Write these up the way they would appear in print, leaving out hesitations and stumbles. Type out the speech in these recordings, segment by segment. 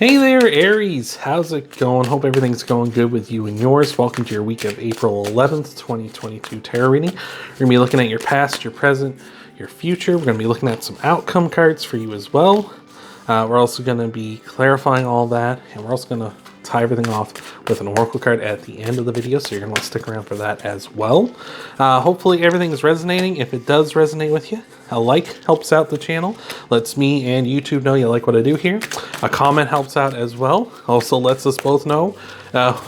Hey there, Aries. How's it going? Hope everything's going good with you and yours. Welcome to your week of April 11th, 2022 tarot reading. We're going to be looking at your past, your present, your future. We're going to be looking at some outcome cards for you as well. We're also going to be clarifying all that, and we're also going to tie everything off with an oracle card at the end of the video, so you're going to want to stick around for that as well. Hopefully everything is resonating. If it does resonate with you, a like helps out the channel, lets me and YouTube know you like what I do here. A comment helps out as well, also lets us both know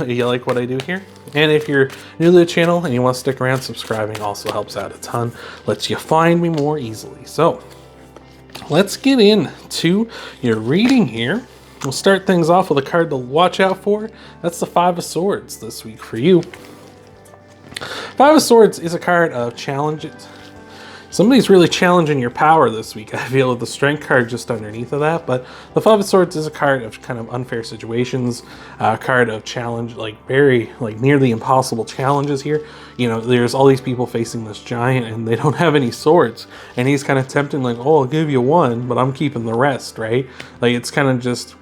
you like what I do here. And if you're new to the channel and you want to stick around, subscribing also helps out a ton, lets you find me more easily. So let's get into your reading here. We'll start things off with a card to watch out for. That's the Five of Swords this week for you. Five of Swords is a card of challenges. Somebody's really challenging your power this week. I feel with the Strength card just underneath of that, but the Five of Swords is a card of kind of unfair situations, a card of challenge, like very, like nearly impossible challenges here. You know, there's all these people facing this giant and they don't have any swords, and he's kind of tempting like, oh, I'll give you one, but I'm keeping the rest, right? Like it's kind of just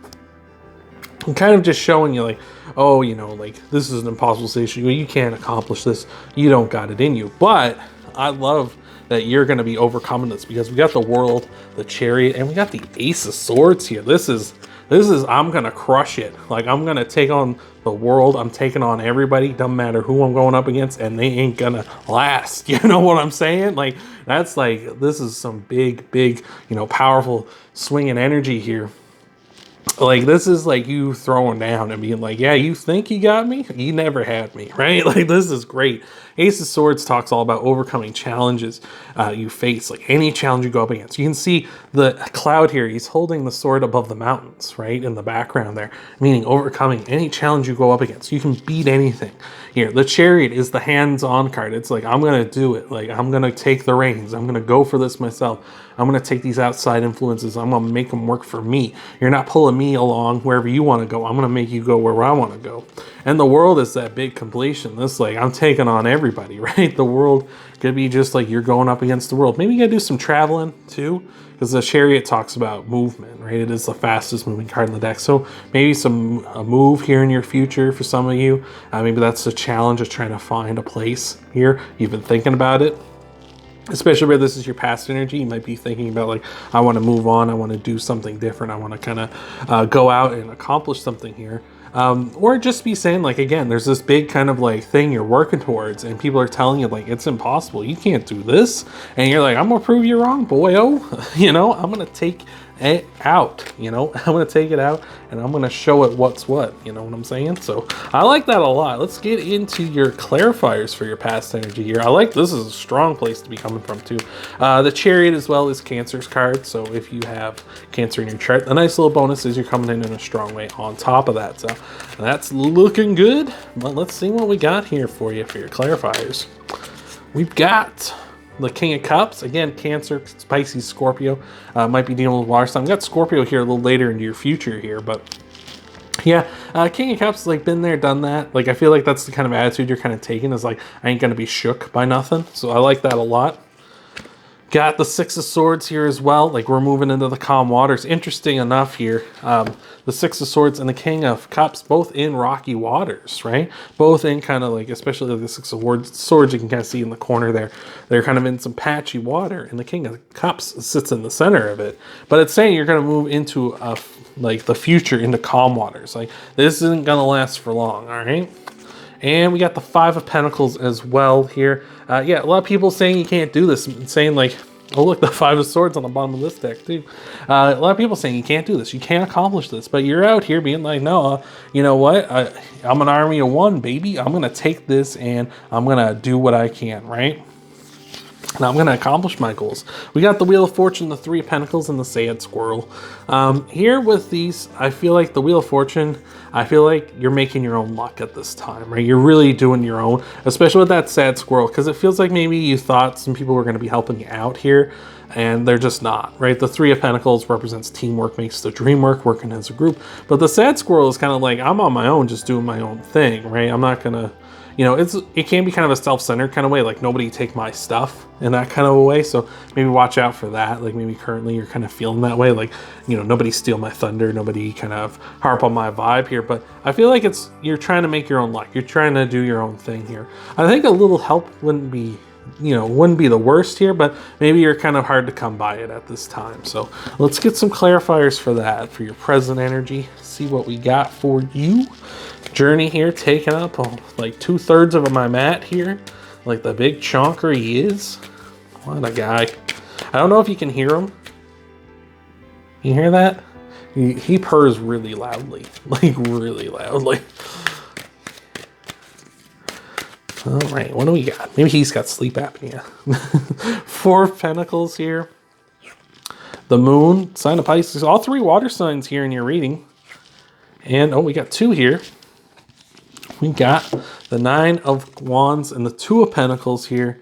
showing you like, oh, you know, like this is an impossible situation. You can't accomplish this. You don't got it in you. But I love that you're going to be overcoming this because we got the World, the Chariot, and we got the Ace of Swords here. This is I'm going to crush it. Like I'm going to take on the world. I'm taking on everybody. Doesn't matter who I'm going up against, and they ain't going to last. You know what I'm saying? Like that's like, this is some big, you know, powerful swinging energy here. Like this is like you throwing down and being like, yeah, you think you got me? You never had me, right? Like this is great. Ace of Swords talks all about overcoming challenges you face, like any challenge you go up against. You can see the cloud here. He's holding the sword above the mountains, right? In the background there, meaning overcoming any challenge you go up against. You can beat anything. Here, the Chariot is the hands-on card. It's like, I'm going to do it. Like, I'm going to take the reins. I'm going to go for this myself. I'm going to take these outside influences. I'm going to make them work for me. You're not pulling me along wherever you want to go. I'm going to make you go where I want to go. And the world is that big completion. This like, I'm taking on everybody, right? The world could be just like you're going up against the world. Maybe you got to do some traveling too, because the Chariot talks about movement, right? It is the fastest moving card in the deck. So maybe a move here in your future for some of you. Maybe that's the challenge of trying to find a place here. You've been thinking about it. Especially where this is your past energy, you might be thinking about like, I want to move on, I want to do something different, I want to kind of go out and accomplish something here. Or just be saying like, again, there's this big kind of like thing you're working towards and people are telling you like, it's impossible, you can't do this. And you're like, I'm going to prove you wrong, boyo. You know, I'm going to take it out, you know, I'm going to take it out and I'm going to show it what's what, you know what I'm saying? So I like that a lot. Let's get into your clarifiers for your past energy here. I like, this is a strong place to be coming from too. The Chariot as well is Cancer's card. So if you have Cancer in your chart, the nice little bonus is you're coming in a strong way on top of that. So that's looking good, but let's see what we got here for you for your clarifiers. We've got the King of Cups, again, Cancer, Pisces, Scorpio, might be dealing with water sign. We've got Scorpio here a little later into your future here, but yeah, King of Cups, like been there, done that. Like I feel like that's the kind of attitude you're kind of taking, is like, I ain't gonna be shook by nothing. So I like that a lot. Got the Six of Swords here as well. Like we're moving into the calm waters. Interesting enough here, the Six of Swords and the King of Cups, both in rocky waters, right? Both in kind of like, especially like the Six of Swords, you can kind of see in the corner there. They're kind of in some patchy water, and the King of Cups sits in the center of it. But it's saying you're going to move into like the future, into calm waters. Like this isn't going to last for long, all right? And we got the Five of Pentacles as well here. Yeah, a lot of people saying you can't do this, saying like, oh look, the Five of Swords on the bottom of this deck too. A lot of people saying you can't do this, you can't accomplish this, but you're out here being like, no, you know what? I'm an army of one, baby. I'm gonna take this and I'm gonna do what I can, right? And I'm going to accomplish my goals. We got the Wheel of Fortune, the Three of Pentacles, and the Sad Squirrel. Here with these, I feel like the Wheel of Fortune, I feel like you're making your own luck at this time, right? You're really doing your own, especially with that Sad Squirrel, because it feels like maybe you thought some people were going to be helping you out here, and they're just not, right? The Three of Pentacles represents teamwork, makes the dream work, working as a group. But the Sad Squirrel is kind of like, I'm on my own, just doing my own thing, right? I'm not going to, you know, it can be kind of a self-centered kind of way, like nobody take my stuff in that kind of a way. So maybe watch out for that. Like maybe currently you're kind of feeling that way, like, you know, nobody steal my thunder, nobody kind of harp on my vibe here. But I feel like you're trying to make your own luck. You're trying to do your own thing here. I think a little help wouldn't be the worst here, but maybe you're kind of hard to come by it at this time. So let's get some clarifiers for that, for your present energy. See what we got for you. Journey here taking up like 2/3 of my mat here, like the big chonker he is. What a guy. I don't know if you can hear him. You hear that? He purrs really loudly, like really loudly. All right, what do we got? Maybe he's got sleep apnea. 4 of Pentacles here. The Moon, sign of Pisces. All 3 water signs here in your reading. And, oh, we got 2 here. We got the 9 of Wands and the 2 of Pentacles here.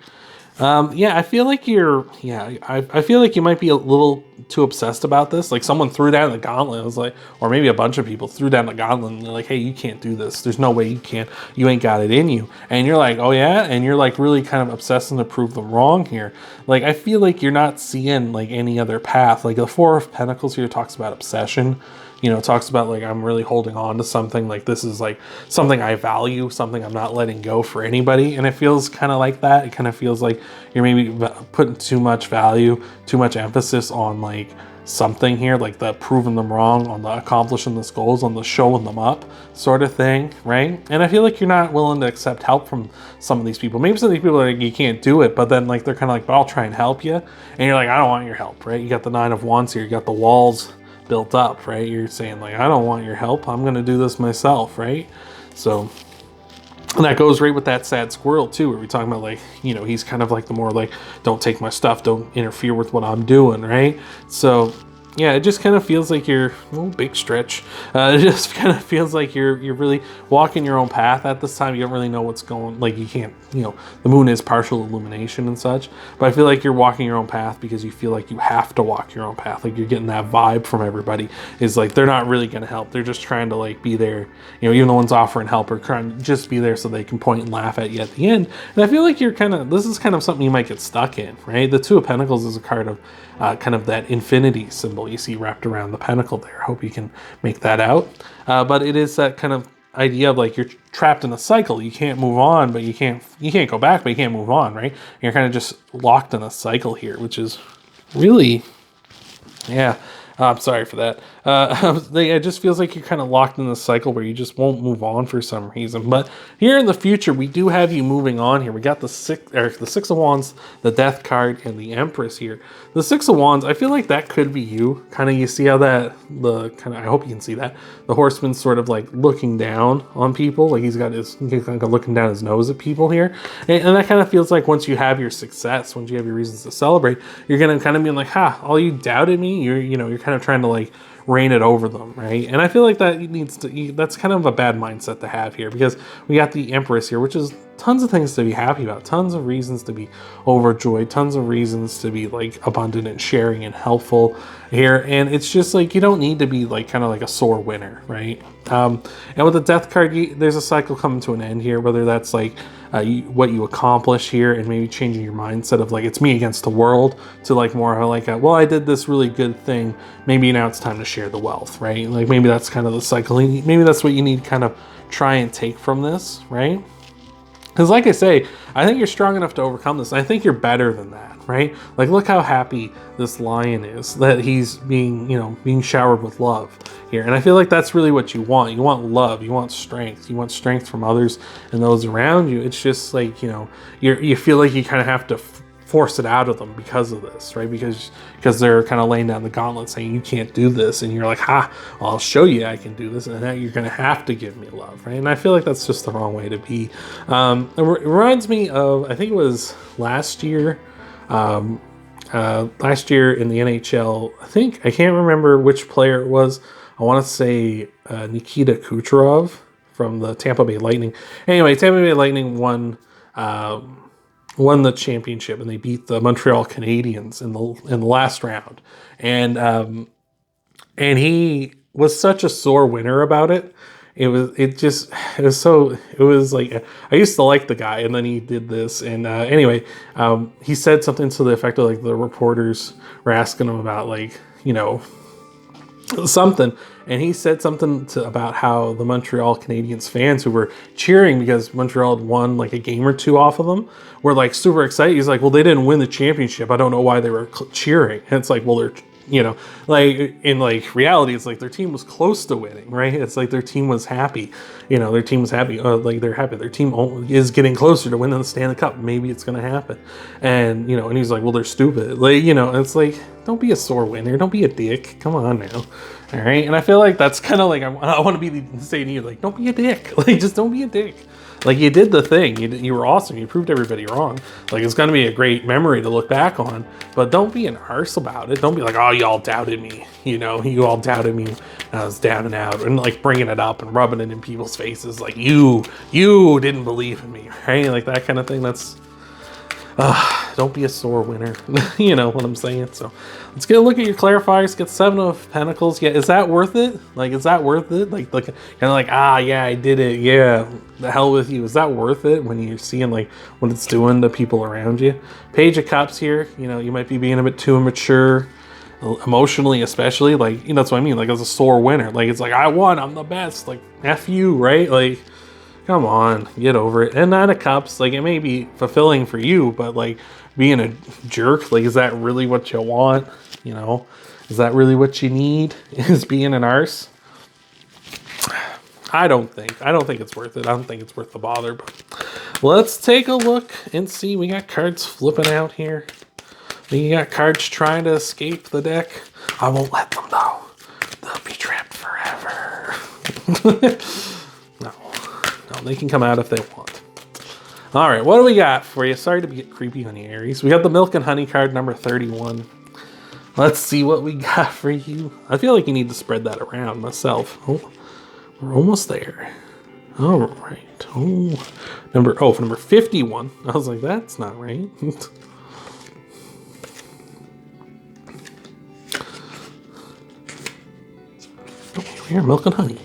Yeah, I feel like I feel like you might be a little too obsessed about this. Like someone threw down the gauntlet. It was like, or maybe a bunch of people threw down the gauntlet and they're like, hey, you can't do this. There's no way you can. You ain't got it in you. And you're like, oh yeah? And you're like really kind of obsessing to prove them wrong here. Like, I feel like you're not seeing like any other path. Like the 4 of Pentacles here talks about obsession. You know, it talks about like, I'm really holding on to something. Like this is like something I value, something I'm not letting go for anybody. And it feels kind of like that. It kind of feels like you're maybe putting too much value, too much emphasis on like something here, like the proving them wrong, on the accomplishing the goals, on the showing them up sort of thing, right? And I feel like you're not willing to accept help from some of these people. Maybe some of these people are like, you can't do it, but then like they're kind of like, but I'll try and help you. And you're like, I don't want your help, right? You got the 9 of Wands here, you got the walls built up, right? You're saying like, I don't want your help. I'm going to do this myself, right? So, and that goes right with that sad squirrel too, where we're talking about like, you know, he's kind of like the more like, don't take my stuff, don't interfere with what I'm doing, right? So yeah, it just kind of feels like you're, oh, big stretch. It just kind of feels like you're really walking your own path at this time. You don't really know what's going, like you can't, you know, the moon is partial illumination and such, but I feel like you're walking your own path because you feel like you have to walk your own path. Like you're getting that vibe from everybody is like, they're not really going to help. They're just trying to like be there, you know, even the ones offering help are trying to just be there so they can point and laugh at you at the end. And I feel like you're kind of, this is kind of something you might get stuck in, right? The 2 of Pentacles is a card of kind of that infinity symbol you see wrapped around the pentacle there. I hope you can make that out. But it is that kind of idea of like you're trapped in a cycle. You can't move on, but you can't go back, but you can't move on, right? You're kind of just locked in a cycle here, which is really, yeah. I'm sorry for that. It just feels like you're kind of locked in this cycle where you just won't move on for some reason. But here in the future, we do have you moving on here. We got the 6 of Wands, the Death card, and the Empress here. The 6 of Wands, I feel like that could be you. Kind of, you see how I hope you can see that. The Horseman's sort of like looking down on people. Like he's kind of looking down his nose at people here. And that kind of feels like once you have your success, once you have your reasons to celebrate, you're going to kind of be like, all you doubted me, you're kind of trying to like reign it over them, right? And I feel like that's kind of a bad mindset to have here, because we got the Empress here, which is tons of things to be happy about, tons of reasons to be overjoyed, tons of reasons to be like abundant and sharing and helpful here. And it's just like, you don't need to be like kind of like a sore winner, right? And with the Death card, there's a cycle coming to an end here, whether that's like what you accomplish here and maybe changing your mindset of like, it's me against the world, to like more like, well, I did this really good thing. Maybe now it's time to share the wealth, right? Like maybe that's kind of the cycle. Maybe that's what you need to kind of try and take from this, right? Because like I say, I think you're strong enough to overcome this. I think you're better than that, right? Like look how happy this lion is that he's being showered with love here. And I feel like that's really what you want. You want love, you want strength. You want strength from others and those around you. It's just like, you feel like you kind of have to force it out of them because of this, right? Because they're kind of laying down the gauntlet saying you can't do this, and you're like, well, I'll show you I can do this, and now you're going to have to give me love, right? And I feel like that's just the wrong way to be. It reminds me of, I think it was last year in the NHL. I can't remember which player it was. I want to say Nikita Kucherov from the Tampa Bay Lightning. Anyway, Tampa Bay Lightning won the championship, and they beat the Montreal Canadiens in the last round. And he was such a sore winner about it. it was like, I used to like the guy, and then he did this. And anyway, he said something to the effect of like, the reporters were asking him about like, you know, something, and he said something about how the Montreal Canadiens fans who were cheering because Montreal had won like a game or two off of them were like super excited. He's like, well, they didn't win the championship. I don't know why they were cheering. And it's like, well, they're, you know, like in like reality, it's like their team was close to winning, right? It's like their team was happy, you know, their team was happy. Like they're happy. Their team is getting closer to winning the Stanley Cup. Maybe it's going to happen. And, you know, and he's like, well, they're stupid. Like, you know, and it's like, don't be a sore winner. Don't be a dick. Come on now. All right. And I feel like that's kind of like, I want to be saying to you, like, don't be a dick. Like, just don't be a dick. Like, you did the thing. You were awesome. You proved everybody wrong. Like, it's going to be a great memory to look back on. But don't be an arse about it. Don't be like, oh, y'all doubted me. You know, you all doubted me. I was down and out. And, like, bringing it up and rubbing it in people's faces. Like, you didn't believe in me. Right? Like, that kind of thing. That's... don't be a sore winner. You know what I'm saying? So let's get a look at your clarifiers. Get 7 of Pentacles. Yeah, is that worth it? Like, is that worth it? Like kind of like, yeah, I did it. Yeah, the hell with you. Is that worth it when you're seeing like what it's doing to people around you? Page of Cups here. You know, you might be being a bit too immature, emotionally especially. Like, you know, that's what I mean. Like, as a sore winner. Like, it's like, I won. I'm the best. Like, F you, right? Like, come on, get over it. And 9 of Cups, like, it may be fulfilling for you, but like being a jerk, like, is that really what you want? You know, is that really what you need? Is being an arse? I don't think it's worth it. I don't think it's worth the bother. But let's take a look and see. We got cards flipping out here. We got cards trying to escape the deck. I won't let them though. They'll be trapped forever. No, they can come out if they want. All right, what do we got for you? Sorry to be creepy on you, Aries. We got the Milk and Honey card, number 31. Let's see what we got for you. I feel like you need to spread that around myself. Oh, we're almost there. All right. Oh, for number 51. I was like, that's not right. Here, Milk and Honey.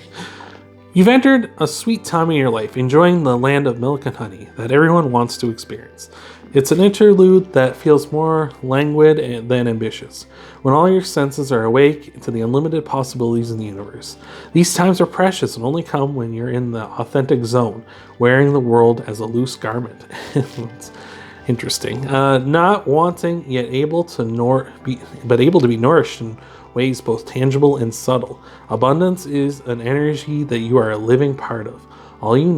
You've entered a sweet time in your life, enjoying the land of milk and honey that everyone wants to experience. It's an interlude that feels more languid than ambitious, when all your senses are awake to the unlimited possibilities in the universe. These times are precious and only come when you're in the authentic zone, wearing the world as a loose garment. It's interesting. Not wanting, yet able to be nourished in ways both tangible and subtle. Abundance is an energy that you are a living part of. All your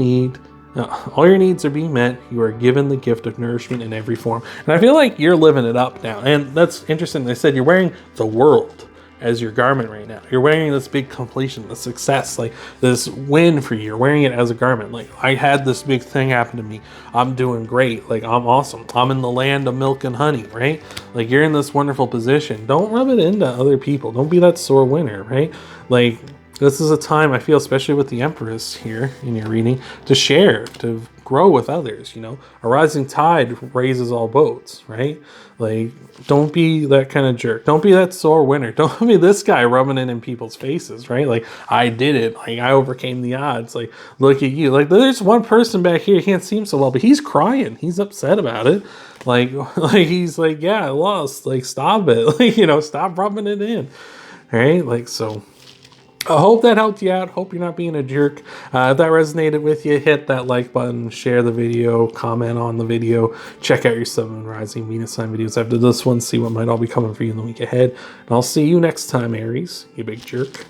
needs are being met. You are given the gift of nourishment in every form. And I feel like you're living it up now. And that's interesting. They said you're wearing the world as your garment right now. You're wearing this big completion, this success, like this win for you. You're wearing it as a garment. Like, I had this big thing happen to me. I'm doing great. Like, I'm awesome. I'm in the land of milk and honey, right? Like, you're in this wonderful position. Don't rub it into other people. Don't be that sore winner, right? Like, this is a time, I feel, especially with the Empress here in your reading, to share, to grow with others, you know? A rising tide raises all boats, right? Like, don't be that kind of jerk. Don't be that sore winner. Don't be this guy rubbing it in people's faces, right? Like, I did it. Like, I overcame the odds. Like, look at you. Like, there's one person back here, he can't see him so well, but he's crying. He's upset about it. Like he's like, yeah, I lost. Like, stop it. Like, you know, stop rubbing it in. All right? Like, so... I hope that helped you out. Hope you're not being a jerk. If that resonated with you, hit that like button, share the video, comment on the video, check out your Sun and Rising Venus sign videos after this one, see what might all be coming for you in the week ahead. And I'll see you next time, Aries, you big jerk.